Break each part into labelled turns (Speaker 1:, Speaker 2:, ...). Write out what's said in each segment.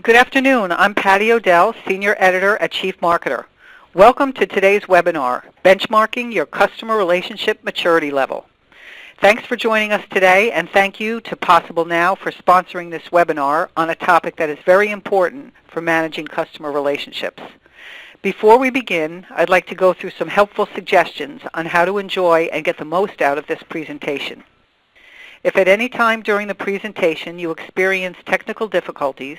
Speaker 1: Good afternoon. I'm Patty Odell, Senior Editor at Chief Marketer. Welcome to today's webinar, Benchmarking Your Customer Relationship Maturity Level. Thanks for joining us today, and thank you to PossibleNow for sponsoring this webinar on a topic that is very important for managing customer relationships. Before we begin, I'd like to go through some helpful suggestions on how to enjoy and get the most out of this presentation. If at any time during the presentation you experience technical difficulties,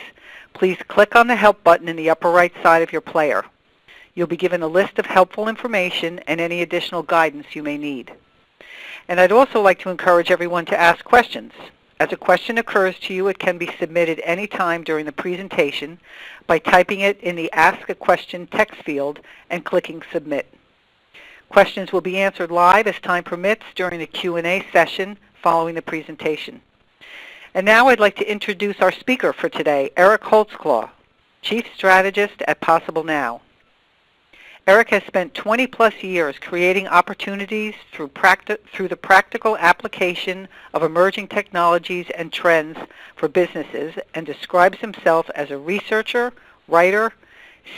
Speaker 1: please click on the Help button in the upper right side of your player. You'll be given a list of helpful information and any additional guidance you may need. And I'd also like to encourage everyone to ask questions. As a question occurs to you, it can be submitted any time during the presentation by typing it in the Ask a Question text field and clicking Submit. Questions will be answered live as time permits during the Q&A session following the presentation. And now I'd like to introduce our speaker for today, Eric Holtzclaw, Chief Strategist at PossibleNow. Eric has spent 20-plus years creating opportunities through the practical application of emerging technologies and trends for businesses, and describes himself as a researcher, writer,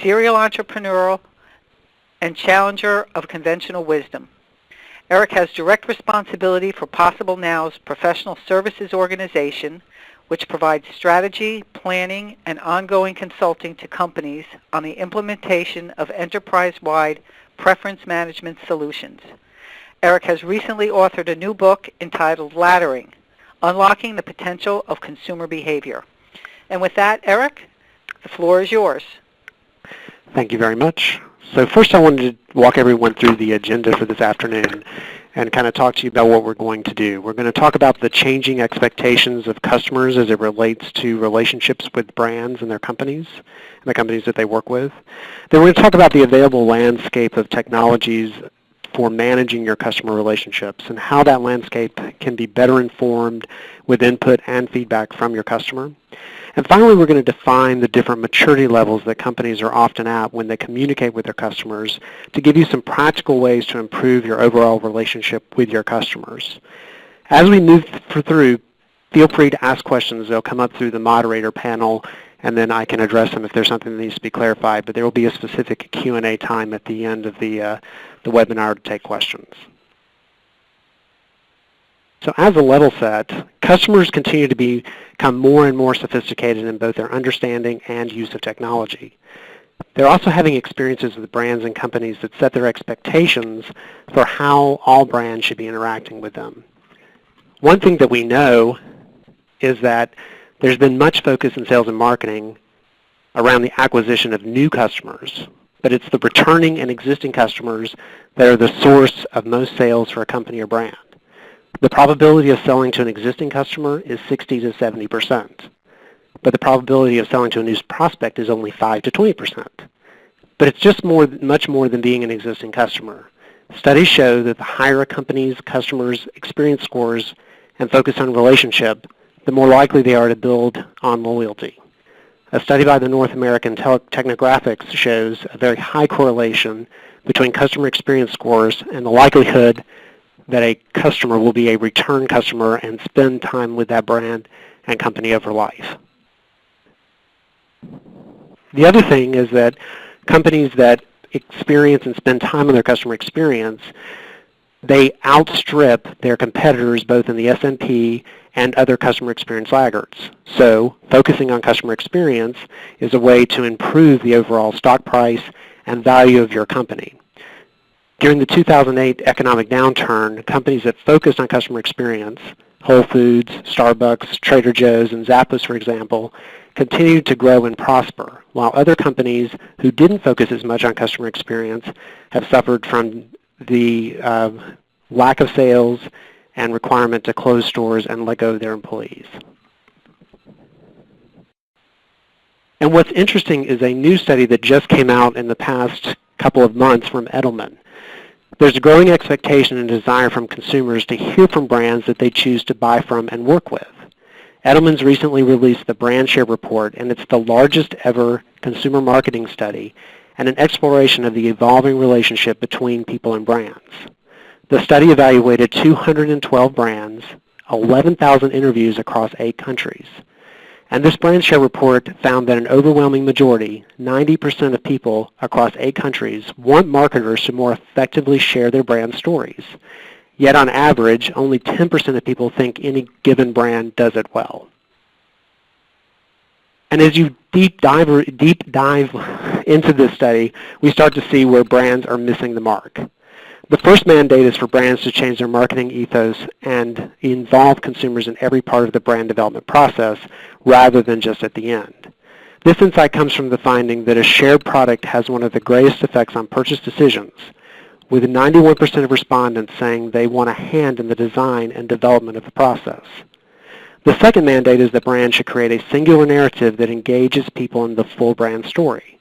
Speaker 1: serial entrepreneur, and challenger of conventional wisdom. Eric has direct responsibility for PossibleNow's professional services organization, which provides strategy, planning, and ongoing consulting to companies on the implementation of enterprise-wide preference management solutions. Eric has recently authored a new book entitled Laddering, Unlocking the Potential of Consumer Behavior. And with that, Eric, the floor is yours.
Speaker 2: Thank you very much. So first I wanted to walk everyone through the agenda for this afternoon and kind of talk to you about what we're going to do. We're going to talk about the changing expectations of customers as it relates to relationships with brands and their companies and the companies that they work with. Then we're going to talk about the available landscape of technologies for managing your customer relationships and how that landscape can be better informed with input and feedback from your customer. And finally, we're going to define the different maturity levels that companies are often at when they communicate with their customers to give you some practical ways to improve your overall relationship with your customers. As we move through, feel free to ask questions. They'll come up through the moderator panel, and then I can address them if there's something that needs to be clarified. But there will be a specific Q&A time at the end of the webinar to take questions. So as a level set, customers continue to become more and more sophisticated in both their understanding and use of technology. They're also having experiences with brands and companies that set their expectations for how all brands should be interacting with them. One thing that we know is that there's been much focus in sales and marketing around the acquisition of new customers, but it's the returning and existing customers that are the source of most sales for a company or brand. The probability of selling to an existing customer is 60 to 70%, but the probability of selling to a new prospect is only 5 to 20%. But it's just much more than being an existing customer. Studies show that the higher a company's customers' experience scores and focus on relationship, the more likely they are to build on loyalty. A study by the North American Technographics shows a very high correlation between customer experience scores and the likelihood that a customer will be a return customer and spend time with that brand and company over life. The other thing is that companies that experience and spend time on their customer experience, they outstrip their competitors both in the S&P and other customer experience laggards. So focusing on customer experience is a way to improve the overall stock price and value of your company. During the 2008 economic downturn, companies that focused on customer experience, Whole Foods, Starbucks, Trader Joe's, and Zappos, for example, continued to grow and prosper, while other companies who didn't focus as much on customer experience have suffered from the lack of sales and requirement to close stores and let go of their employees. And what's interesting is a new study that just came out in the past couple of months from Edelman. There's a growing expectation and desire from consumers to hear from brands that they choose to buy from and work with. Edelman's recently released the Brand Share Report, and it's the largest ever consumer marketing study and an exploration of the evolving relationship between people and brands. The study evaluated 212 brands, 11,000 interviews across 8 countries. And this brand share report found that an overwhelming majority, 90% of people across 8 countries, want marketers to more effectively share their brand stories. Yet on average, only 10% of people think any given brand does it well. And as you deep dive into this study, we start to see where brands are missing the mark. The first mandate is for brands to change their marketing ethos and involve consumers in every part of the brand development process rather than just at the end. This insight comes from the finding that a shared product has one of the greatest effects on purchase decisions, with 91% of respondents saying they want a hand in the design and development of the process. The second mandate is that brands should create a singular narrative that engages people in the full brand story.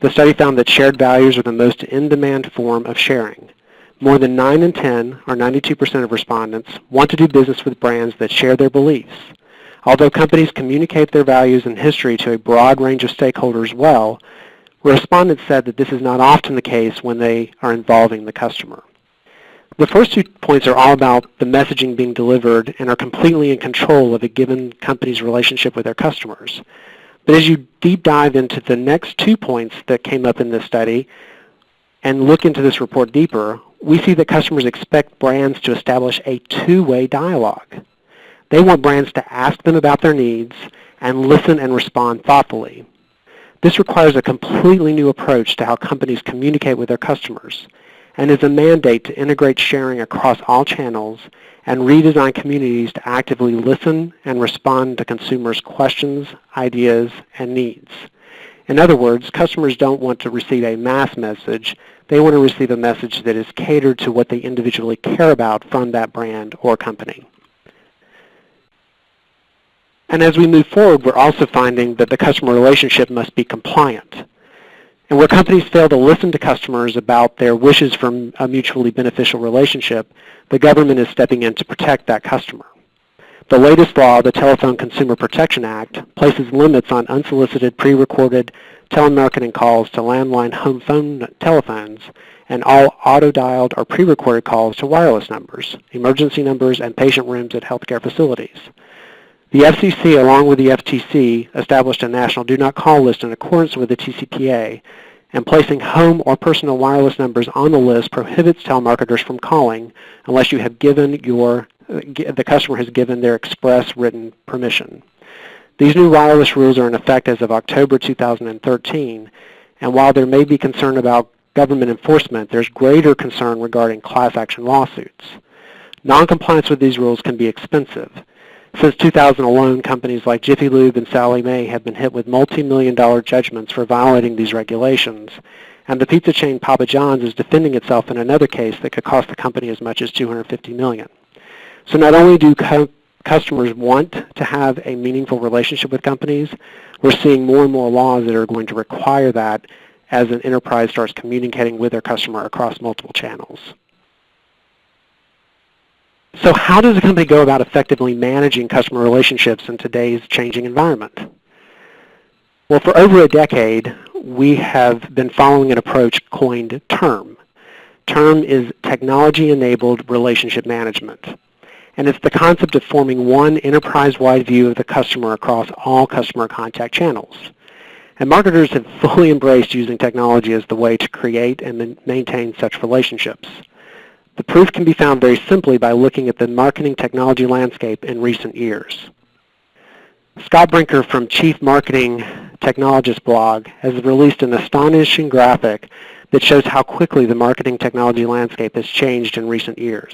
Speaker 2: The study found that shared values are the most in-demand form of sharing. More than 9 in 10, or 92% of respondents, want to do business with brands that share their beliefs. Although companies communicate their values and history to a broad range of stakeholders well, respondents said that this is not often the case when they are involving the customer. The first 2 points are all about the messaging being delivered and are completely in control of a given company's relationship with their customers. But as you deep dive into the next 2 points that came up in this study and look into this report deeper, we see that customers expect brands to establish a 2-way dialogue. They want brands to ask them about their needs and listen and respond thoughtfully. This requires a completely new approach to how companies communicate with their customers, and is a mandate to integrate sharing across all channels and redesign communities to actively listen and respond to consumers' questions, ideas, and needs. In other words, customers don't want to receive a mass message. They want to receive a message that is catered to what they individually care about from that brand or company. And as we move forward, we're also finding that the customer relationship must be compliant. And where companies fail to listen to customers about their wishes for a mutually beneficial relationship, the government is stepping in to protect that customer. The latest law, the Telephone Consumer Protection Act, places limits on unsolicited pre-recorded telemarketing calls to landline home phone telephones and all auto-dialed or pre-recorded calls to wireless numbers, emergency numbers, and patient rooms at healthcare facilities. The FCC, along with the FTC, established a national do-not-call list in accordance with the TCPA, and placing home or personal wireless numbers on the list prohibits telemarketers from calling unless you have the customer has given their express written permission. These new wireless rules are in effect as of October 2013, and while there may be concern about government enforcement, there's greater concern regarding class action lawsuits. Noncompliance with these rules can be expensive. Since 2000 alone, companies like Jiffy Lube and Sally Mae have been hit with multi-million-dollar judgments for violating these regulations, and the pizza chain Papa John's is defending itself in another case that could cost the company as much as $250 million. So not only do customers want to have a meaningful relationship with companies, we're seeing more and more laws that are going to require that as an enterprise starts communicating with their customer across multiple channels. So how does a company go about effectively managing customer relationships in today's changing environment? Well, for over a decade, we have been following an approach coined TERM. TERM is technology-enabled relationship management. And it's the concept of forming one enterprise-wide view of the customer across all customer contact channels. And marketers have fully embraced using technology as the way to create and maintain such relationships. The proof can be found very simply by looking at the marketing technology landscape in recent years. Scott Brinker from Chief Marketing Technologist blog has released an astonishing graphic that shows how quickly the marketing technology landscape has changed in recent years.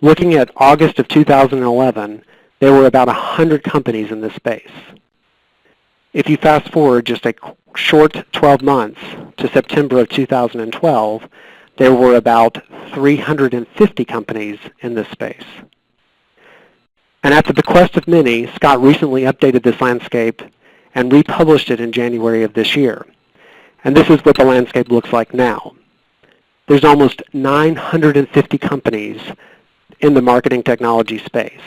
Speaker 2: Looking at August of 2011, there were about 100 companies in this space. If you fast forward just a short 12 months to September of 2012, there were about 350 companies in this space. And at the bequest of many, Scott recently updated this landscape and republished it in January of this year. And this is what the landscape looks like now. There's almost 950 companies in the marketing technology space.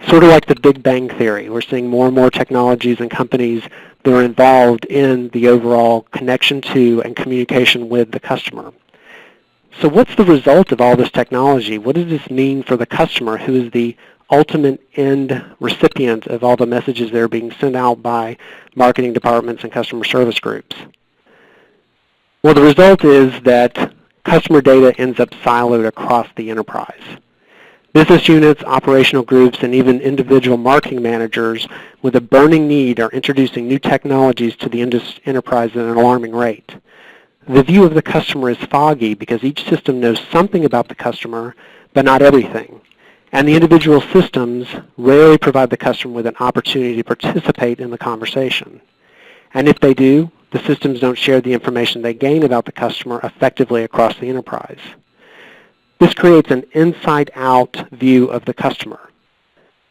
Speaker 2: Sort of like the Big Bang Theory. We're seeing more and more technologies and companies that are involved in the overall connection to and communication with the customer. So what's the result of all this technology? What does this mean for the customer, who is the ultimate end recipient of all the messages that are being sent out by marketing departments and customer service groups? Well, the result is that customer data ends up siloed across the enterprise. Business units, operational groups, and even individual marketing managers with a burning need are introducing new technologies to the enterprise at an alarming rate. The view of the customer is foggy because each system knows something about the customer, but not everything. And the individual systems rarely provide the customer with an opportunity to participate in the conversation. And if they do, the systems don't share the information they gain about the customer effectively across the enterprise. This creates an inside-out view of the customer.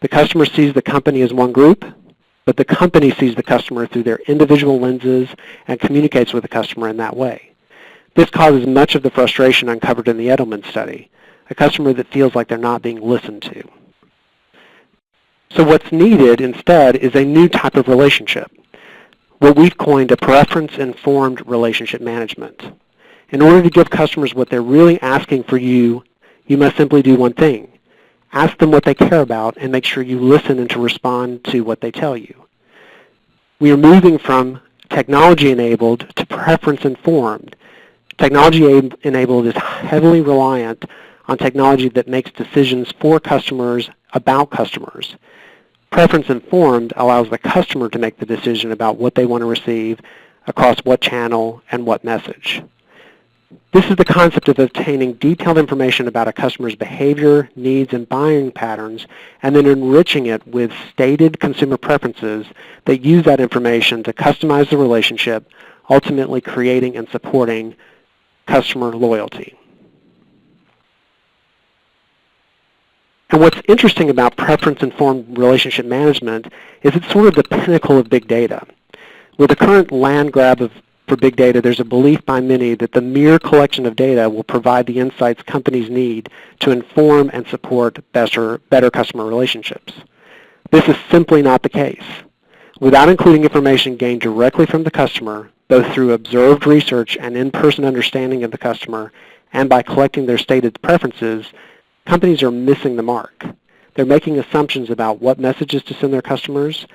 Speaker 2: The customer sees the company as one group, but the company sees the customer through their individual lenses and communicates with the customer in that way. This causes much of the frustration uncovered in the Edelman study, a customer that feels like they're not being listened to. So what's needed instead is a new type of relationship, what we've coined a preference-informed relationship management. In order to give customers what they're really asking for you, you must simply do one thing. Ask them what they care about and make sure you listen and to respond to what they tell you. We are moving from technology-enabled to preference-informed. Technology-enabled is heavily reliant on technology that makes decisions for customers about customers. Preference-informed allows the customer to make the decision about what they want to receive across what channel and what message. This is the concept of obtaining detailed information about a customer's behavior, needs, and buying patterns, and then enriching it with stated consumer preferences that use that information to customize the relationship, ultimately creating and supporting customer loyalty. And what's interesting about preference-informed relationship management is it's sort of the pinnacle of big data. With the current land grab for big data, there's a belief by many that the mere collection of data will provide the insights companies need to inform and support better customer relationships. This is simply not the case. Without including information gained directly from the customer, both through observed research and in-person understanding of the customer, and by collecting their stated preferences, companies are missing the mark. They're making assumptions about what messages to send their customers,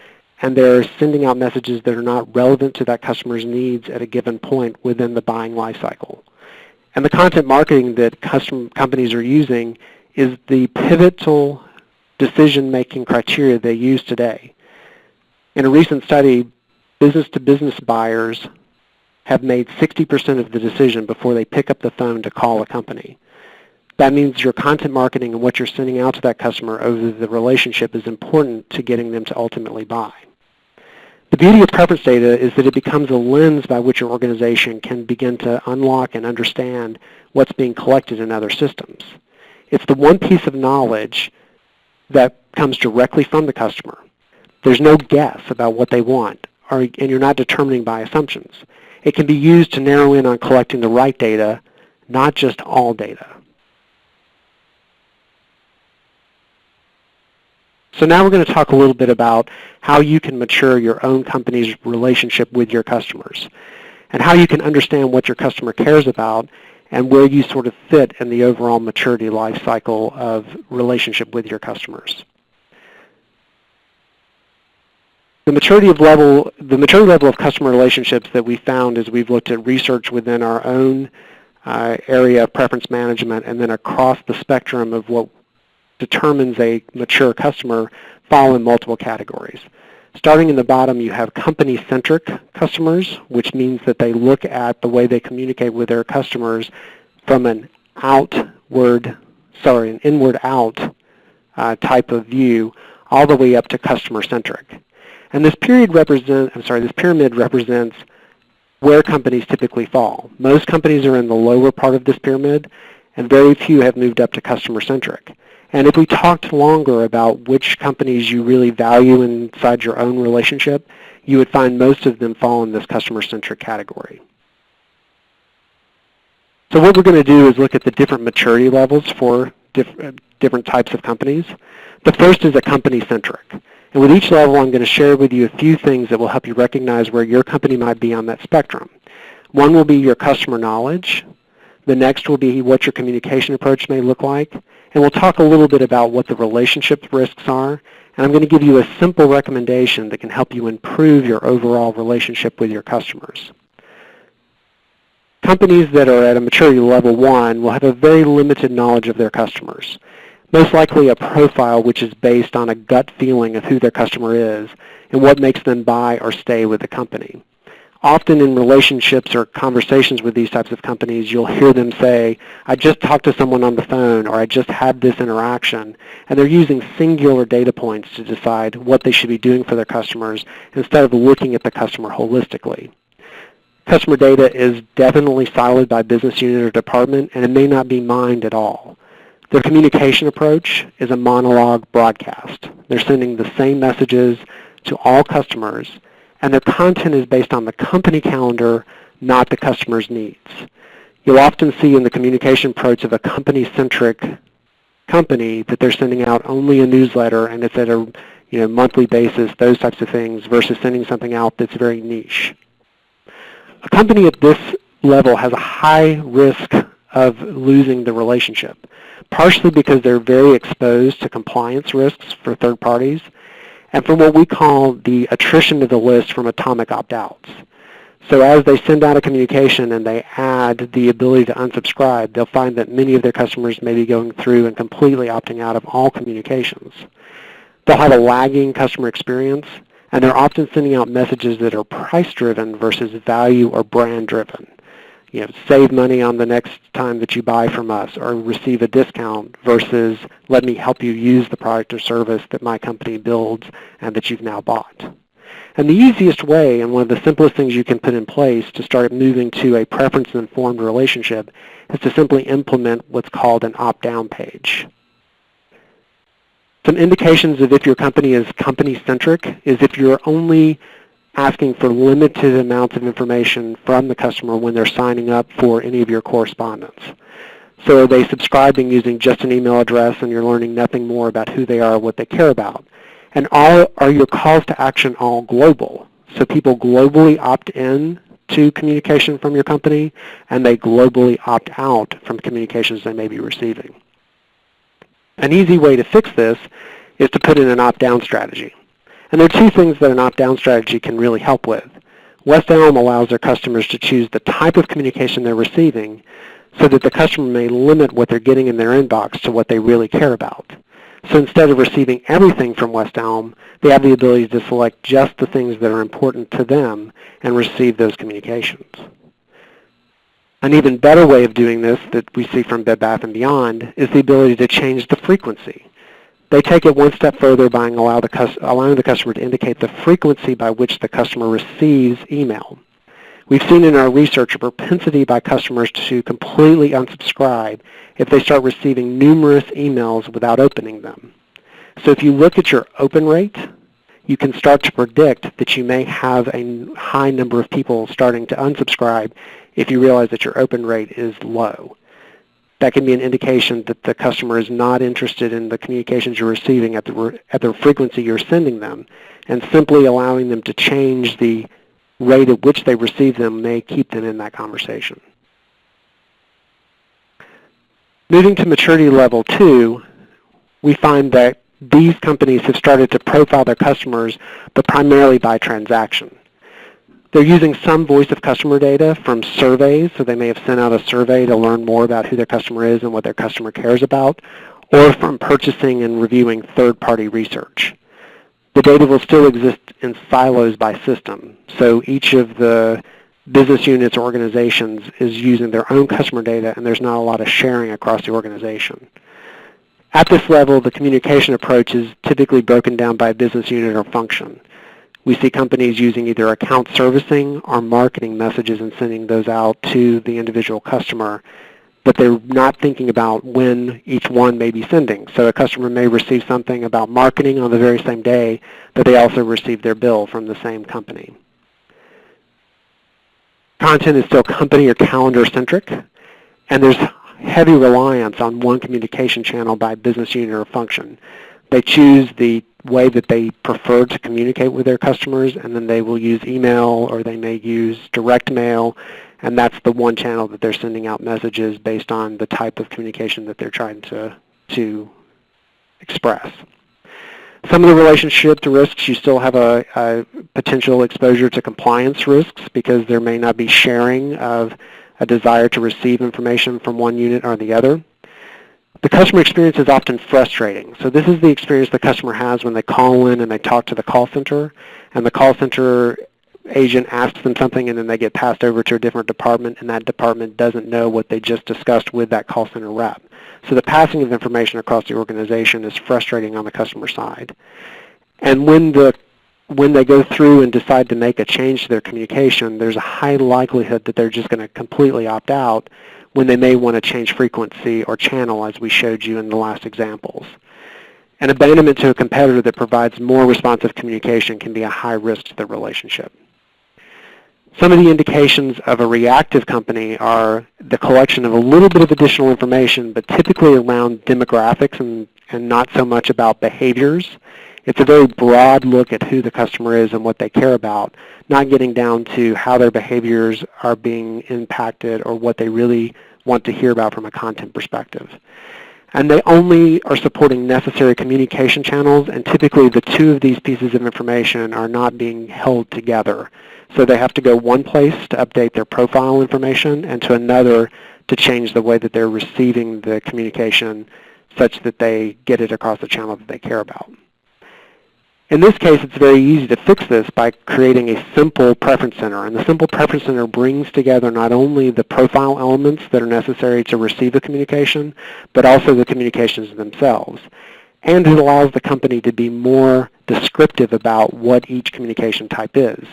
Speaker 2: and they're sending out messages that are not relevant to that customer's needs at a given point within the buying life cycle. And the content marketing that companies are using is the pivotal decision-making criteria they use today. In a recent study, business-to-business buyers have made 60% of the decision before they pick up the phone to call a company. That means your content marketing and what you're sending out to that customer over the relationship is important to getting them to ultimately buy. The beauty of preference data is that it becomes a lens by which your organization can begin to unlock and understand what's being collected in other systems. It's the one piece of knowledge that comes directly from the customer. There's no guess about what they want, and you're not determining by assumptions. It can be used to narrow in on collecting the right data, not just all data. So now we're going to talk a little bit about how you can mature your own company's relationship with your customers and how you can understand what your customer cares about and where you sort of fit in the overall maturity life cycle of relationship with your customers. The maturity level of customer relationships that we found as we've looked at research within our own area of preference management and then across the spectrum of what determines a mature customer fall in multiple categories. Starting in the bottom, you have company-centric customers, which means that they look at the way they communicate with their customers from an inward-out type of view, all the way up to customer-centric. And this pyramid represents where companies typically fall. Most companies are in the lower part of this pyramid, and very few have moved up to customer-centric. And if we talked longer about which companies you really value inside your own relationship, you would find most of them fall in this customer-centric category. So what we're going to do is look at the different maturity levels for different types of companies. The first is a company-centric. And with each level, I'm going to share with you a few things that will help you recognize where your company might be on that spectrum. One will be your customer knowledge. The next will be what your communication approach may look like. and we'll talk a little bit about what the relationship risks are, and I'm going to give you a simple recommendation that can help you improve your overall relationship with your customers. Companies that are at a maturity level 1 will have a very limited knowledge of their customers, most likely a profile which is based on a gut feeling of who their customer is and what makes them buy or stay with the company. Often in relationships or conversations with these types of companies, you'll hear them say, I just talked to someone on the phone, or I just had this interaction, and they're using singular data points to decide what they should be doing for their customers instead of looking at the customer holistically. Customer data is definitely siloed by business unit or department, and it may not be mined at all. Their communication approach is a monologue broadcast. They're sending the same messages to all customers, and their content is based on the company calendar, not the customer's needs. You'll often see in the communication approach of a company-centric company that they're sending out only a newsletter and it's at a monthly basis, those types of things, versus sending something out that's very niche. A company at this level has a high risk of losing the relationship, partially because they're very exposed to compliance risks for third parties, and for what we call the attrition to the list from atomic opt-outs. So as they send out a communication and they add the ability to unsubscribe, they'll find that many of their customers may be going through and completely opting out of all communications. They'll have a lagging customer experience, and they're often sending out messages that are price-driven versus value or brand-driven. Save money on the next time that you buy from us, or receive a discount versus let me help you use the product or service that my company builds and that you've now bought. And the easiest way, and one of the simplest things you can put in place to start moving to a preference-informed relationship, is to simply implement what's called an opt-down page. Some indications of if your company is company-centric is if you're only asking for limited amounts of information from the customer when they're signing up for any of your correspondence. So are they subscribing using just an email address and you're learning nothing more about who they are or what they care about? And are your calls to action all global? So people globally opt in to communication from your company and they globally opt out from communications they may be receiving. An easy way to fix this is to put in an opt-down strategy. And there are two things that an opt-down strategy can really help with. West Elm allows their customers to choose the type of communication they're receiving so that the customer may limit what they're getting in their inbox to what they really care about. So instead of receiving everything from West Elm, they have the ability to select just the things that are important to them and receive those communications. An even better way of doing this that we see from Bed Bath & Beyond is the ability to change the frequency. They take it one step further by allowing the customer to indicate the frequency by which the customer receives email. We've seen in our research a propensity by customers to completely unsubscribe if they start receiving numerous emails without opening them. So if you look at your open rate, you can start to predict that you may have a high number of people starting to unsubscribe if you realize that your open rate is low. That can be an indication that the customer is not interested in the communications you're receiving at the frequency you're sending them, and simply allowing them to change the rate at which they receive them may keep them in that conversation. Moving to maturity level 2, we find that these companies have started to profile their customers, but primarily by transaction. They're using some voice of customer data from surveys, so they may have sent out a survey to learn more about who their customer is and what their customer cares about, or from purchasing and reviewing third-party research. The data will still exist in silos by system, so each of the business units or organizations is using their own customer data, and there's not a lot of sharing across the organization. At this level, the communication approach is typically broken down by business unit or function. We see companies using either account servicing or marketing messages and sending those out to the individual customer, but they're not thinking about when each one may be sending. So a customer may receive something about marketing on the very same day, but they also receive their bill from the same company. Content is still company or calendar centric, and there's heavy reliance on one communication channel by business unit or function. They choose the way that they prefer to communicate with their customers, and then they will use email or they may use direct mail, and that's the one channel that they're sending out messages based on the type of communication that they're trying to to express. Some of the relationship to risks, you still have a potential exposure to compliance risks because there may not be sharing of a desire to receive information from one unit or the other. The customer experience is often frustrating. So this is the experience the customer has when they call in and they talk to the call center, and the call center agent asks them something and then they get passed over to a different department, and that department doesn't know what they just discussed with that call center rep. So the passing of information across the organization is frustrating on the customer side. And when they go through and decide to make a change to their communication, there's a high likelihood that they're just going to completely opt out when they may want to change frequency or channel, as we showed you in the last examples. An abandonment to a competitor that provides more responsive communication can be a high risk to the relationship. Some of the indications of a reactive company are the collection of a little bit of additional information, but typically around demographics and not so much about behaviors. It's a very broad look at who the customer is and what they care about, not getting down to how their behaviors are being impacted or what they really want to hear about from a content perspective. And they only are supporting necessary communication channels, and typically the two of these pieces of information are not being held together. So they have to go one place to update their profile information and to another to change the way that they're receiving the communication such that they get it across the channel that they care about. In this case, it's very easy to fix this by creating a simple preference center. And the simple preference center brings together not only the profile elements that are necessary to receive the communication, but also the communications themselves. And it allows the company to be more descriptive about what each communication type is.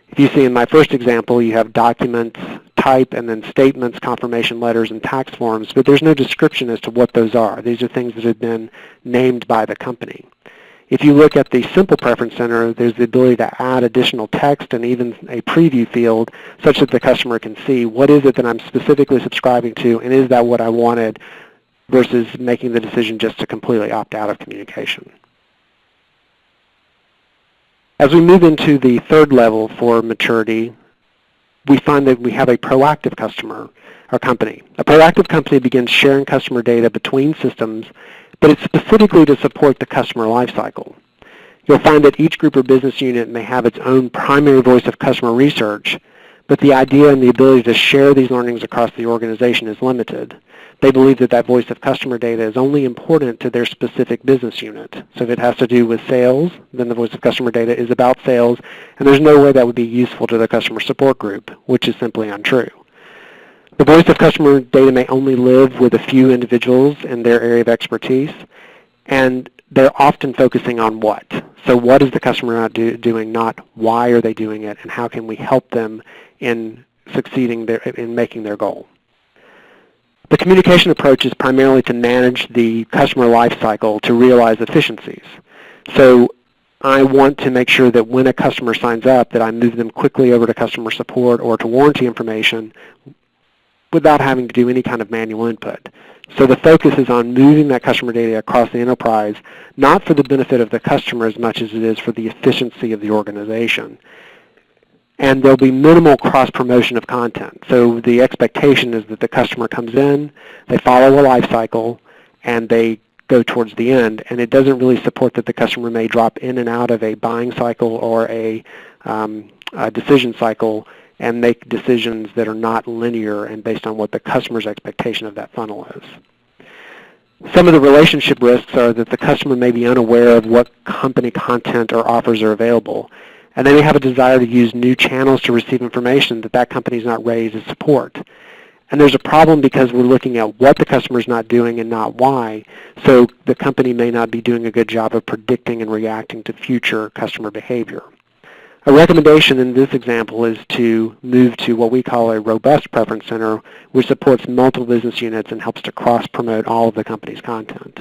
Speaker 2: If you see in my first example, you have documents, type, and then statements, confirmation letters, and tax forms, but there's no description as to what those are. These are things that have been named by the company. If you look at the simple preference center, there's the ability to add additional text and even a preview field such that the customer can see what is it that I'm specifically subscribing to, and is that what I wanted, versus making the decision just to completely opt out of communication. As we move into the third level for maturity, we find that we have a proactive customer or company. A proactive company begins sharing customer data between systems, but it's specifically to support the customer lifecycle. You'll find that each group or business unit may have its own primary voice of customer research, but the idea and the ability to share these learnings across the organization is limited. They believe that that voice of customer data is only important to their specific business unit. So if it has to do with sales, then the voice of customer data is about sales, and there's no way that would be useful to the customer support group, which is simply untrue. The voice of customer data may only live with a few individuals in their area of expertise, and they're often focusing on what. So what is the customer not doing, not why are they doing it, and how can we help them in succeeding in making their goal. The communication approach is primarily to manage the customer life cycle to realize efficiencies. So I want to make sure that when a customer signs up that I move them quickly over to customer support or to warranty information without having to do any kind of manual input. So the focus is on moving that customer data across the enterprise, not for the benefit of the customer as much as it is for the efficiency of the organization. And there'll be minimal cross-promotion of content. So the expectation is that the customer comes in, they follow a life cycle, and they go towards the end. And it doesn't really support that the customer may drop in and out of a buying cycle or a decision cycle and make decisions that are not linear and based on what the customer's expectation of that funnel is. Some of the relationship risks are that the customer may be unaware of what company content or offers are available, and they may have a desire to use new channels to receive information that that company is not ready to support. And there's a problem because we're looking at what the customer is not doing and not why, so the company may not be doing a good job of predicting and reacting to future customer behavior. A recommendation in this example is to move to what we call a robust preference center, which supports multiple business units and helps to cross-promote all of the company's content.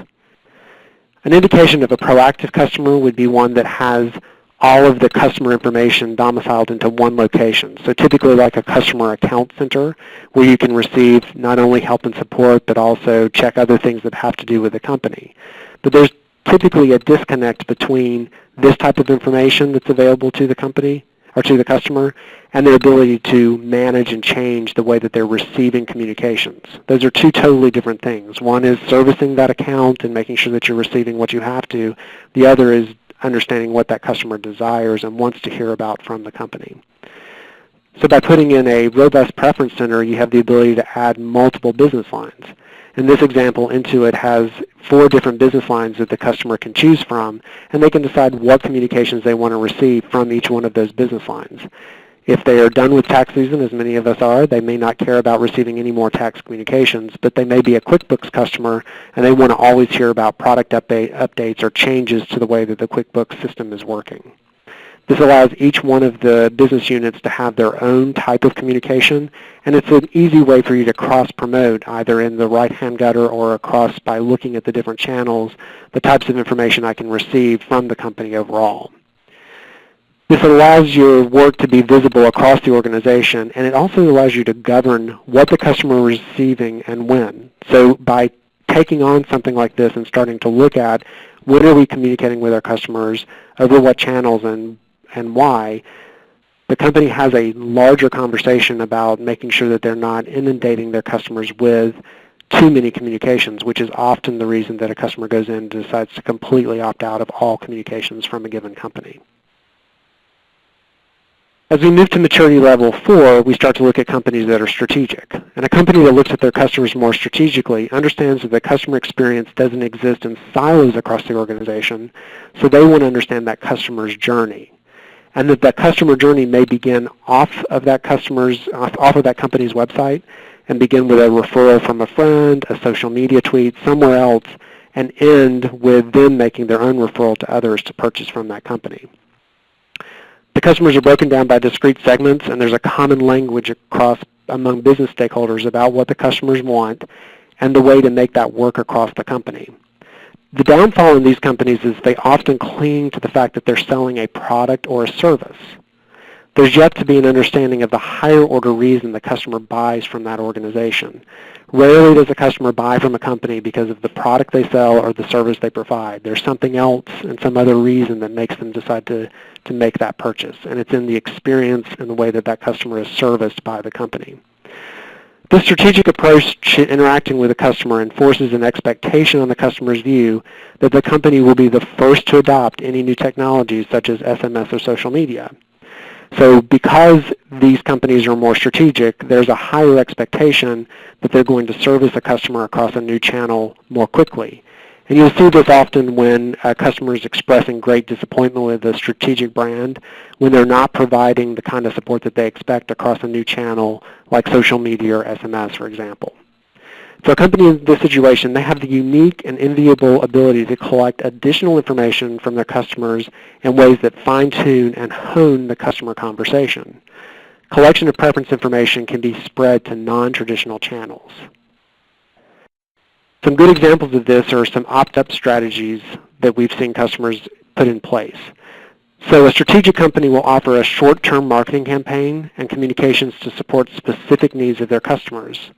Speaker 2: An indication of a proactive customer would be one that has all of the customer information domiciled into one location. So typically like a customer account center where you can receive not only help and support, but also check other things that have to do with the company. But there's typically a disconnect between this type of information that's available to the company, or to the customer, and their ability to manage and change the way that they're receiving communications. Those are two totally different things. One is servicing that account and making sure that you're receiving what you have to. The other is understanding what that customer desires and wants to hear about from the company. So by putting in a robust preference center, you have the ability to add multiple business lines. In this example, Intuit has 4 different business lines that the customer can choose from, and they can decide what communications they want to receive from each one of those business lines. If they are done with tax season, as many of us are, they may not care about receiving any more tax communications, but they may be a QuickBooks customer and they want to always hear about product updates or changes to the way that the QuickBooks system is working. This allows each one of the business units to have their own type of communication, and it's an easy way for you to cross-promote either in the right-hand gutter or across by looking at the different channels, the types of information I can receive from the company overall. This allows your work to be visible across the organization, and it also allows you to govern what the customer is receiving and when. So by taking on something like this and starting to look at when are we communicating with our customers, over what channels and why, the company has a larger conversation about making sure that they're not inundating their customers with too many communications, which is often the reason that a customer goes in and decides to completely opt out of all communications from a given company. As we move to maturity level 4, we start to look at companies that are strategic. And a company that looks at their customers more strategically understands that the customer experience doesn't exist in silos across the organization, so they want to understand that customer's journey. And that customer journey may begin off of that company's website and begin with a referral from a friend, a social media tweet, somewhere else, and end with them making their own referral to others to purchase from that company. The customers are broken down by discrete segments, and there's a common language among business stakeholders about what the customers want and the way to make that work across the company. The downfall in these companies is they often cling to the fact that they're selling a product or a service. There's yet to be an understanding of the higher order reason the customer buys from that organization. Rarely does a customer buy from a company because of the product they sell or the service they provide. There's something else and some other reason that makes them decide to make that purchase, and it's in the experience and the way that that customer is serviced by the company. This strategic approach to interacting with the customer enforces an expectation on the customer's view that the company will be the first to adopt any new technologies such as SMS or social media. So because these companies are more strategic, there's a higher expectation that they're going to service a customer across a new channel more quickly. And you'll see this often when a customer is expressing great disappointment with a strategic brand, when they're not providing the kind of support that they expect across a new channel like social media or SMS, for example. So a company in this situation, they have the unique and enviable ability to collect additional information from their customers in ways that fine-tune and hone the customer conversation. Collection of preference information can be spread to non-traditional channels. Some good examples of this are some opt-up strategies that we've seen customers put in place. So a strategic company will offer a short-term marketing campaign and communications to support specific needs of their customers.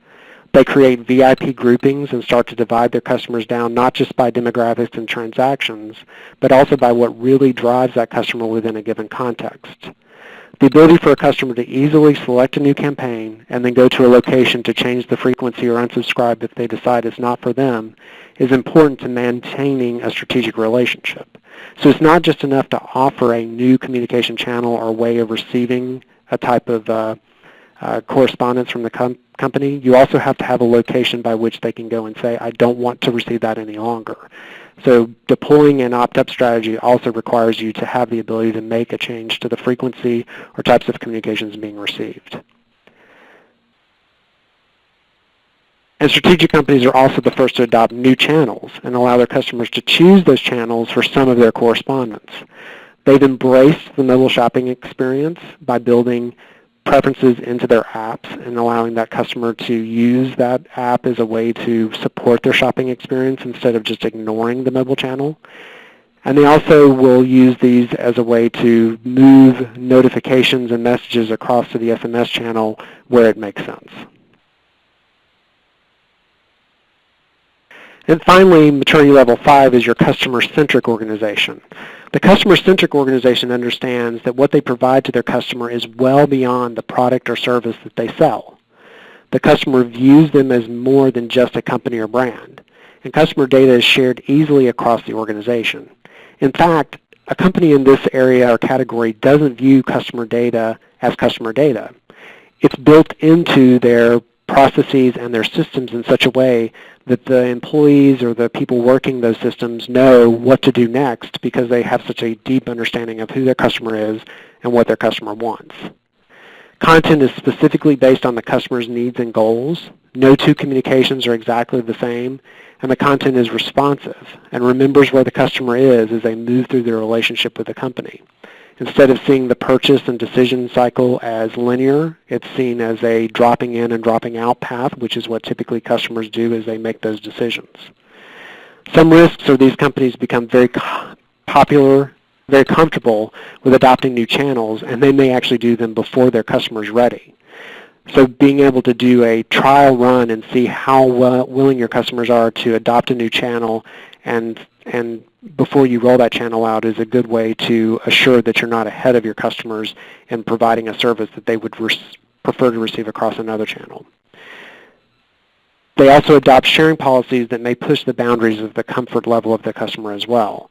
Speaker 2: They create VIP groupings and start to divide their customers down not just by demographics and transactions, but also by what really drives that customer within a given context. The ability for a customer to easily select a new campaign and then go to a location to change the frequency or unsubscribe if they decide it's not for them is important to maintaining a strategic relationship. So it's not just enough to offer a new communication channel or way of receiving a type of correspondence from the company. You also have to have a location by which they can go and say, I don't want to receive that any longer. So deploying an opt-up strategy also requires you to have the ability to make a change to the frequency or types of communications being received. And strategic companies are also the first to adopt new channels and allow their customers to choose those channels for some of their correspondence. They've embraced the mobile shopping experience by building preferences into their apps and allowing that customer to use that app as a way to support their shopping experience instead of just ignoring the mobile channel. And they also will use these as a way to move notifications and messages across to the SMS channel where it makes sense. And finally, maturity level 5 is your customer-centric organization. The customer-centric organization understands that what they provide to their customer is well beyond the product or service that they sell. The customer views them as more than just a company or brand, and customer data is shared easily across the organization. In fact, a company in this area or category doesn't view customer data as customer data. It's built into their processes and their systems in such a way that the employees or the people working those systems know what to do next because they have such a deep understanding of who their customer is and what their customer wants. Content is specifically based on the customer's needs and goals. No two communications are exactly the same, and the content is responsive and remembers where the customer is as they move through their relationship with the company. Instead of seeing the purchase and decision cycle as linear, it's seen as a dropping in and dropping out path, which is what typically customers do as they make those decisions. Some risks are these companies become very popular, very comfortable with adopting new channels, and they may actually do them before their customer's ready. So being able to do a trial run and see how willing your customers are to adopt a new channel and before you roll that channel out is a good way to assure that you're not ahead of your customers in providing a service that they would prefer to receive across another channel. They also adopt sharing policies that may push the boundaries of the comfort level of the customer as well.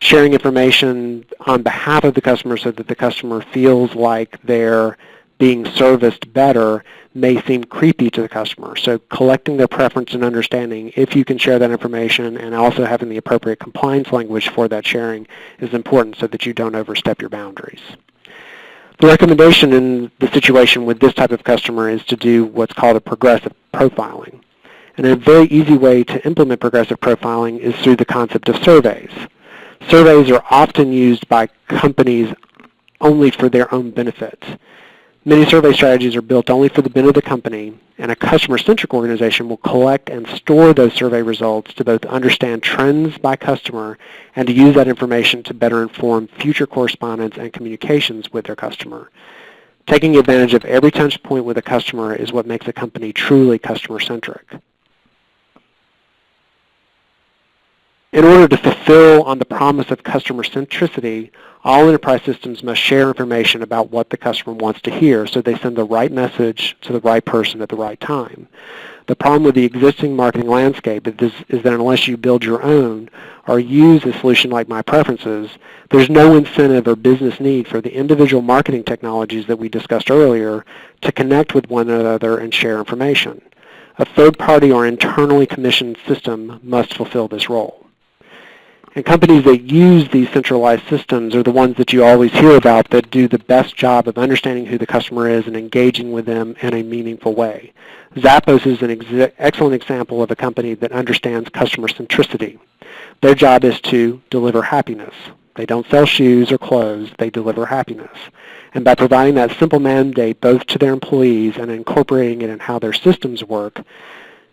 Speaker 2: Sharing information on behalf of the customer so that the customer feels like they're being serviced better may seem creepy to the customer. So collecting their preference and understanding if you can share that information and also having the appropriate compliance language for that sharing is important so that you don't overstep your boundaries. The recommendation in the situation with this type of customer is to do what's called a progressive profiling. And a very easy way to implement progressive profiling is through the concept of surveys. Surveys are often used by companies only for their own benefit. Many survey strategies are built only for the benefit of the company, and a customer-centric organization will collect and store those survey results to both understand trends by customer and to use that information to better inform future correspondence and communications with their customer. Taking advantage of every touch point with a customer is what makes a company truly customer-centric. In order to fulfill on the promise of customer centricity, all enterprise systems must share information about what the customer wants to hear so they send the right message to the right person at the right time. The problem with the existing marketing landscape is that unless you build your own or use a solution like My Preferences, there's no incentive or business need for the individual marketing technologies that we discussed earlier to connect with one another and share information. A third-party or internally commissioned system must fulfill this role. And companies that use these centralized systems are the ones that you always hear about that do the best job of understanding who the customer is and engaging with them in a meaningful way. Zappos is an excellent example of a company that understands customer centricity. Their job is to deliver happiness. They don't sell shoes or clothes, they deliver happiness. And by providing that simple mandate both to their employees and incorporating it in how their systems work,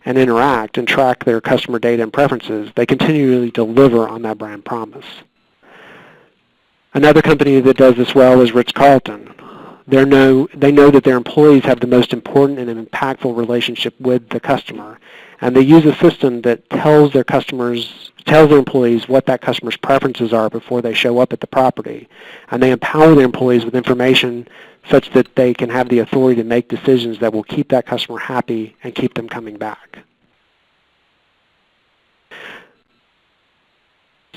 Speaker 2: and interact and track their customer data and preferences, they continually deliver on that brand promise. Another company that does this well is Ritz-Carlton. They know that their employees have the most important and impactful relationship with the customer, and they use a system that tells their employees what that customer's preferences are before they show up at the property, and they empower their employees with information such that they can have the authority to make decisions that will keep that customer happy and keep them coming back.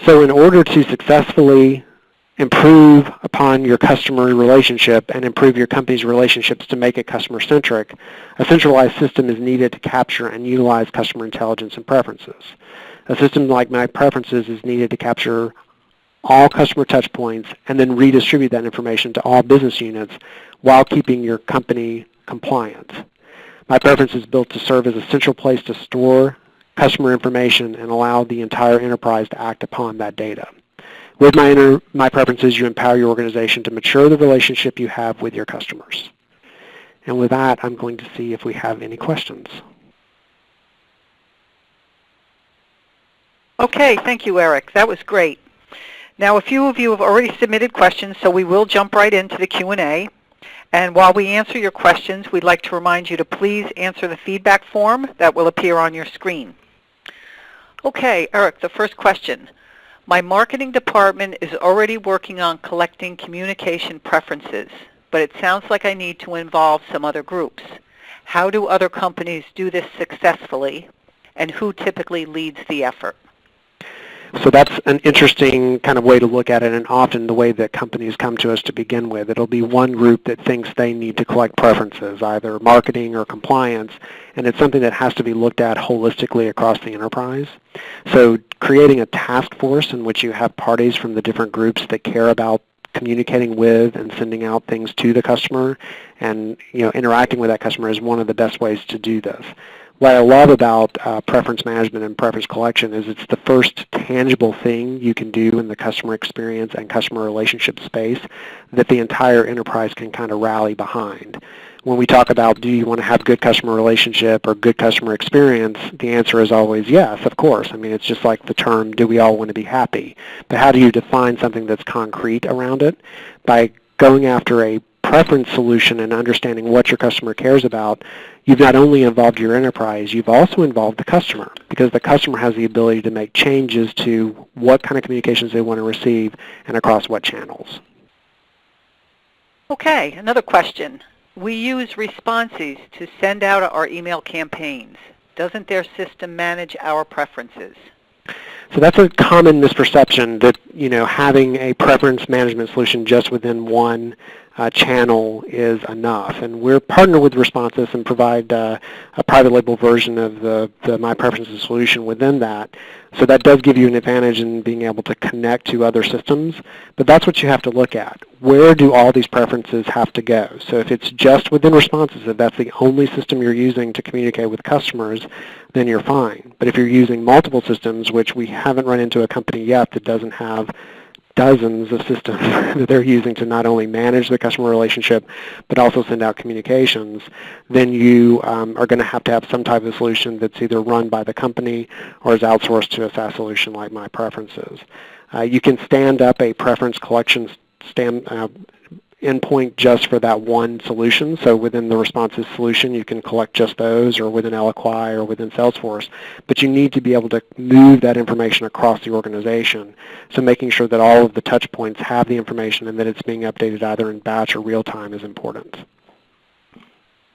Speaker 2: So in order to successfully improve upon your customer relationship and improve your company's relationships to make it customer-centric, a centralized system is needed to capture and utilize customer intelligence and preferences. A system like My Preferences is needed to capture all customer touch points and then redistribute that information to all business units while keeping your company compliant. My Preferences is built to serve as a central place to store customer information and allow the entire enterprise to act upon that data. With My Preferences, you empower your organization to mature the relationship you have with your customers. And with that, I'm going to see if we have any questions.
Speaker 1: Okay, thank you, Eric. That was great. Now, a few of you have already submitted questions, so we will jump right into the Q&A. And while we answer your questions, we'd like to remind you to please answer the feedback form that will appear on your screen. Okay, Eric, the first question. My marketing department is already working on collecting communication preferences, but it sounds like I need to involve some other groups. How do other companies do this successfully, and who typically leads the effort?
Speaker 2: So that's an interesting kind of way to look at it, and often the way that companies come to us to begin with. It'll be one group that thinks they need to collect preferences, either marketing or compliance, and it's something that has to be looked at holistically across the enterprise. So creating a task force in which you have parties from the different groups that care about communicating with and sending out things to the customer and interacting with that customer is one of the best ways to do this. What I love about preference management and preference collection is it's the first tangible thing you can do in the customer experience and customer relationship space that the entire enterprise can kind of rally behind. When we talk about do you want to have good customer relationship or good customer experience, the answer is always yes, of course. I mean, it's just like the term, do we all want to be happy? But how do you define something that's concrete around it? By going after a preference solution and understanding what your customer cares about, you've not only involved your enterprise, you've also involved the customer, because the customer has the ability to make changes to what kind of communications they want to receive and across what channels.
Speaker 1: Okay, another question. We use responses to send out our email campaigns. Doesn't their system manage our preferences?
Speaker 2: So that's a common misperception that having a preference management solution just within one channel is enough. And we're partnered with Responses and provide a private label version of the My Preferences solution within that. So that does give you an advantage in being able to connect to other systems. But that's what you have to look at. Where do all these preferences have to go? So if it's just within Responses, if that's the only system you're using to communicate with customers, then you're fine. But if you're using multiple systems, which we haven't run into a company yet that doesn't have dozens of systems that they're using to not only manage the customer relationship but also send out communications, then you are going to have some type of solution that's either run by the company or is outsourced to a SaaS solution like My Preferences. You can stand up a preference collection endpoint just for that one solution. So within the Responses solution, you can collect just those, or within LQI or within Salesforce. But you need to be able to move that information across the organization. So making sure that all of the touch points have the information and that it's being updated either in batch or real time is important.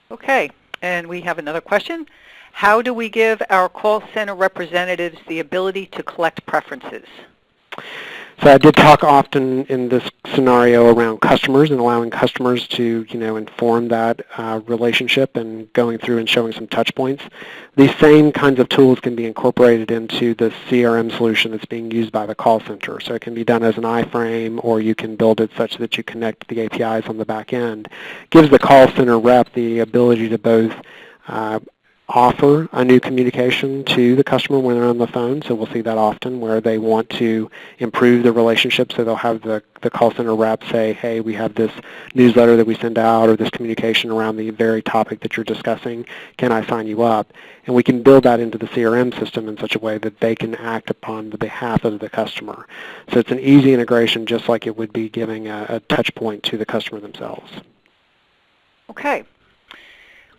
Speaker 1: Okay, and we have another question. How do we give our call center representatives the ability to collect preferences?
Speaker 2: So I did talk often in this scenario around customers and allowing customers to, inform that relationship and going through and showing some touch points. These same kinds of tools can be incorporated into the CRM solution that's being used by the call center. So it can be done as an iframe, or you can build it such that you connect the APIs on the back end. It gives the call center rep the ability to both offer a new communication to the customer when they're on the phone. So we'll see that often where they want to improve the relationship. So they'll have the call center rep say, hey, we have this newsletter that we send out or this communication around the very topic that you're discussing. Can I sign you up? And we can build that into the CRM system in such a way that they can act upon the behalf of the customer. So it's an easy integration, just like it would be giving a touch point to the customer themselves.
Speaker 1: Okay.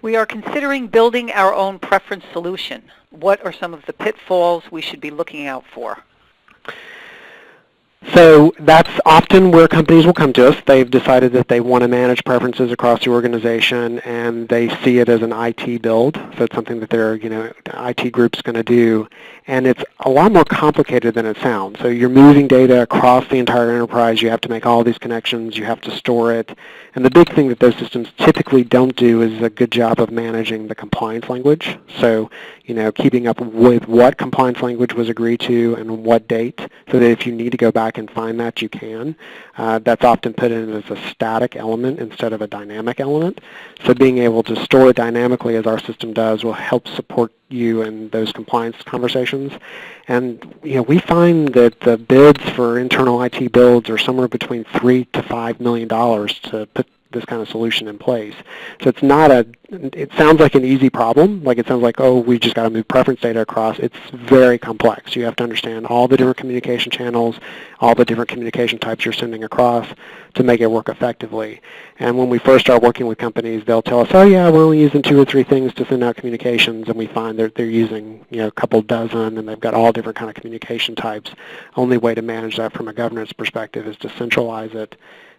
Speaker 1: We are considering building our own preference solution. What are some of the pitfalls we should be looking out for?
Speaker 2: So that's often where companies will come to us. They've decided that they want to manage preferences across the organization, and they see it as an IT build. So it's something that their IT group's going to do, and it's a lot more complicated than it sounds. So you're moving data across the entire enterprise. You have to make all these connections. You have to store it. And the big thing that those systems typically don't do is a good job of managing the compliance language. So, keeping up with what compliance language was agreed to and what date, so that if you need to go back and find that, you can. That's often put in as a static element instead of a dynamic element. So being able to store it dynamically, as our system does, will help support you in those compliance conversations. And we find that the bids for internal IT builds are somewhere between $3 to $5 million to put this kind of solution in place. So it's not it sounds like an easy problem, like it sounds like, oh, we just got to move preference data across. It's very complex. You have to understand all the different communication channels, all the different communication types you're sending across to make it work effectively. And when we first start working with companies, they'll tell us, oh yeah, we're only using 2 or 3 things to send out communications, and we find that they're using a couple dozen, and they've got all different kind of communication types. Only way to manage that from a governance perspective is to centralize it,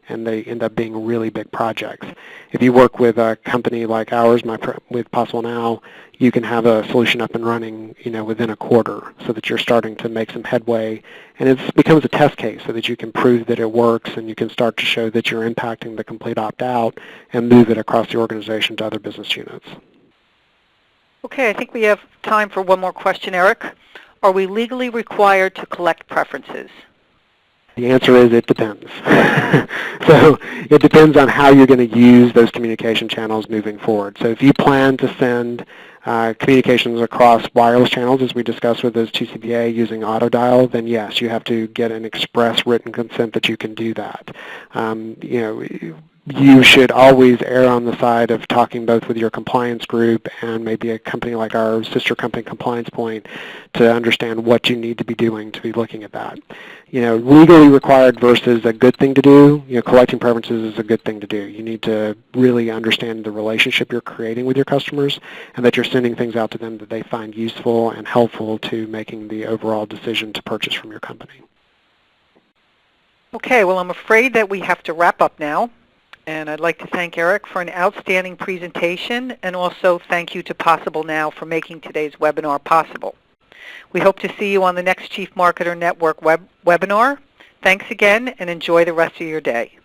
Speaker 2: and they end up being really big projects. If you work with a company like ours, with PossibleNow, you can have a solution up and running, within a quarter, so that you're starting to make some headway, and it becomes a test case so that you can prove that it works, and you can start to show that you're impacting the complete opt-out and move it across the organization to other business units.
Speaker 1: Okay, I think we have time for one more question, Eric. Are we legally required to collect preferences?
Speaker 2: The answer is it depends. So it depends on how you're going to use those communication channels moving forward. So if you plan to send communications across wireless channels, as we discussed with those TCPA using auto dial, then yes, you have to get an express written consent that you can do that. You should always err on the side of talking both with your compliance group and maybe a company like our sister company, Compliance Point, to understand what you need to be doing to be looking at that. Legally required versus a good thing to do, collecting preferences is a good thing to do. You need to really understand the relationship you're creating with your customers and that you're sending things out to them that they find useful and helpful to making the overall decision to purchase from your company.
Speaker 1: Okay, well, I'm afraid that we have to wrap up now. And I'd like to thank Eric for an outstanding presentation, and also thank you to PossibleNow for making today's webinar possible. We hope to see you on the next Chief Marketer Network webinar. Thanks again, and enjoy the rest of your day.